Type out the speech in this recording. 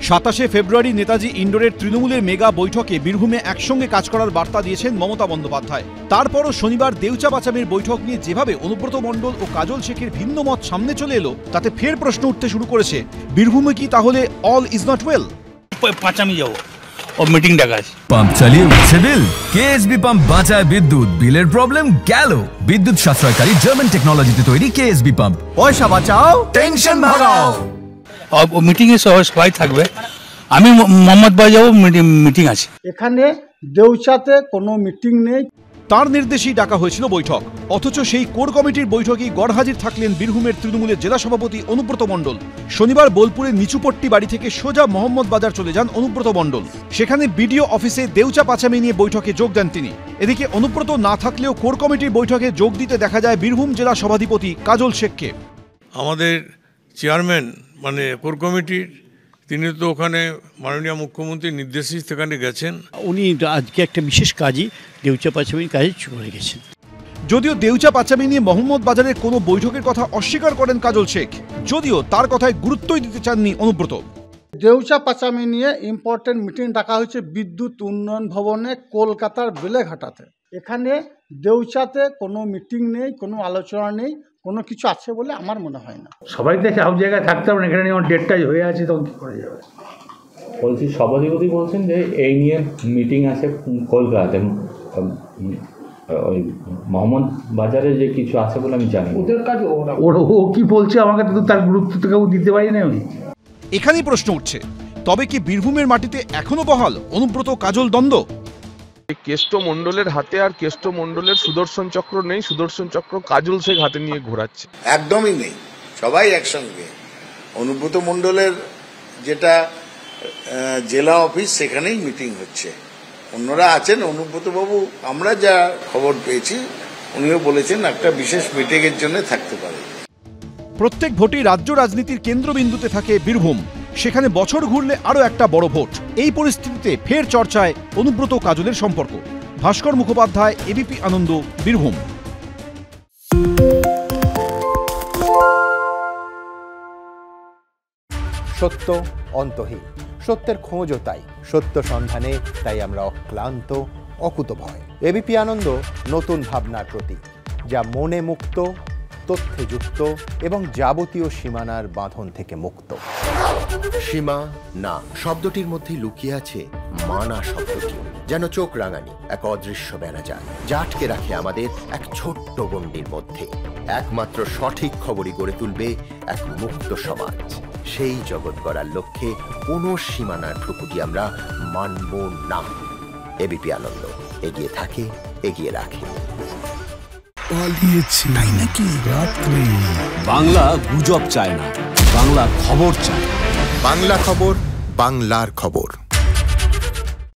27 ফেব্রুয়ারি নেতাজি ইন্ডোরের তৃণমূলের মেগা বৈঠকে বীরভূমে একসঙ্গে কাজ করার বার্তা দিয়েছেন মমতা বন্দ্যোপাধ্যায়। তারপরও শনিবার দেউচা বাচামের বৈঠক নিয়ে যেভাবে অনুব্রত মণ্ডল ও কাজল শেখের ভিন্ন মত সামনে চলে এলো, তাতে ফের প্রশ্ন উঠতে শুরু করেছে, বীরভূমে কি তাহলে all is not well? Panchami যাবো ও মিটিং ডাকা আছে। পাম্প চালিয়ে উঠছে বিল, কেএসবি পাম্প বাঁচায় বিদ্যুৎ, বিলের প্রবলেম গেল। বিদ্যুৎ সাশ্রয়কারী জার্মান টেকনোলজিতে তৈরি কেএসবি পাম্প, পয়সা বাঁচাও, টেনশন ভাগাও। মিটিং এ সবাই থাকবে, আমি মোহাম্মদ ভাই যাবো, মিটিং আছে এখানে দেউচাতে কোনো মিটিং নেই। তার নির্দেশেই ডাকা হয়েছিল বৈঠক, অথচ সেই কোর কমিটির বৈঠকেই গড়হাজির থাকলেন বীরভূমের তৃণমূলের জেলা সভাপতি অনুব্রত মণ্ডল। শনিবার বোলপুরের নিচুপট্টি বাড়ি থেকে সোজা মোহাম্মদ বাজার চলে যান অনুব্রত মণ্ডল। সেখানে বিডিও অফিসে দেউচা পাচামি নিয়ে বৈঠকে যোগ দেন তিনি। এদিকে অনুব্রত না থাকলেও কোর কমিটির বৈঠকে যোগ দিতে দেখা যায় বীরভূম জেলা সভাধিপতি কাজল শেখকে। আমাদের চেয়ারম্যান মানে কোর কমিটির, তিনি তো ওখানে মাননীয় মুখ্যমন্ত্রীর নির্দেশে সেখানে গেছেন। উনি আজকে একটা বিশেষ কাজই দেউচা পাচামির কাজে চলে গেছেন। যদিও দেউচা পাচামি নিয়ে মোহাম্মদ বাজারের কোনো বৈঠকের কথা অস্বীকার করেন কাজল শেখ, যদিও তার কথায় গুরুত্বই দিতে চাননি অনুব্রত। দেউচা পাচামি নিয়ে ইম্পর্টেন্ট মিটিং ডাকা হয়েছে বিদ্যুৎ উন্নয়ন ভবনে কলকাতার বেলেঘাটাতে। এখানে দেউচাতে কোনো মিটিং নেই, কোনো আলোচনা নেই, কোনো কিছু আছে বলে আমার মনে হয় না। সবাই তো সব জায়গায় থাকতে হবে না, এখানে আমার ডেটটাই হয়ে আছে, তখন কী করে যাবে? বলছি সভাধিপতি বলছেন যে এই নিয়ে মিটিং আছে কলকাতাতে, ওই মোহাম্মদ বাজারে যে কিছু আছে বলে আমি জানি। ওদের কাজ ও কি বলছে আমাকে তো তার গুরুত্ব তো কেউ দিতে পারি না আমি। এখানেই প্রশ্ন উঠছে, তবে কি বীরভূমের মাটিতে এখনো বহাল অনুব্রত কাজল দ্বন্দ্ব? কেষ্ট মণ্ডলের হাতে আর কেষ্ট মণ্ডলের সুদর্শন চক্র নেই, সুদর্শন চক্র কাজল শেখ হাতে নিয়ে ঘোরাচ্ছে। একদমই নেই, সবাই একসঙ্গে। অনুব্রত মণ্ডলের যেটা জেলা অফিস, সেখানেই মিটিং হচ্ছে, অন্যরা আছেন। অনুব্রত বাবু, আমরা যা খবর পেয়েছি, উনিও বলেছেন একটা বিশেষ মিটিংয়ের জন্য থাকতে পারে। প্রত্যেক ভোটই রাজ্য রাজনীতির কেন্দ্রবিন্দুতে থাকে বীরভূম, সেখানে বছর ঘুরলে আরো একটা বড় ভোট। এই পরিস্থিতিতে ফের চর্চায় অনুব্রত কাজলের সম্পর্ক। ভাস্কর মুখোপাধ্যায়, এবিপি আনন্দ, বীরভূম। সত্য অন্তহীন, সত্যের খোঁজও তাই, সত্য সন্ধানে তাই আমরা অক্লান্ত, অকুতভয়। এবিপি আনন্দ নতুন ভাবনার প্রতীক, যা মনে মুক্ত, তথ্যে যুক্ত এবং যাবতীয় সীমানার বাঁধন থেকে মুক্ত। সীমা না শব্দটির মধ্যে লুকিয়ে আছে মানা শব্দটি, যেন চোখ রাঙানি এক অদৃশ্য বেড়াজাল, যা আটকে রাখে আমাদের এক ছোট্ট গণ্ডির মধ্যে। একমাত্র সঠিক খবরই গড়ে তুলবে এক মুক্ত সমাজ। সেই জগৎ গড়ার লক্ষ্যে কোনো সীমানার ঠুকুটি আমরা মানব না। এবিপি আনন্দ এগিয়ে থাকে, এগিয়ে রাখে। তাই নাকি? বাংলা গুজব চায় না, বাংলা খবর চায়। বাংলা খবর, বাংলার খবর।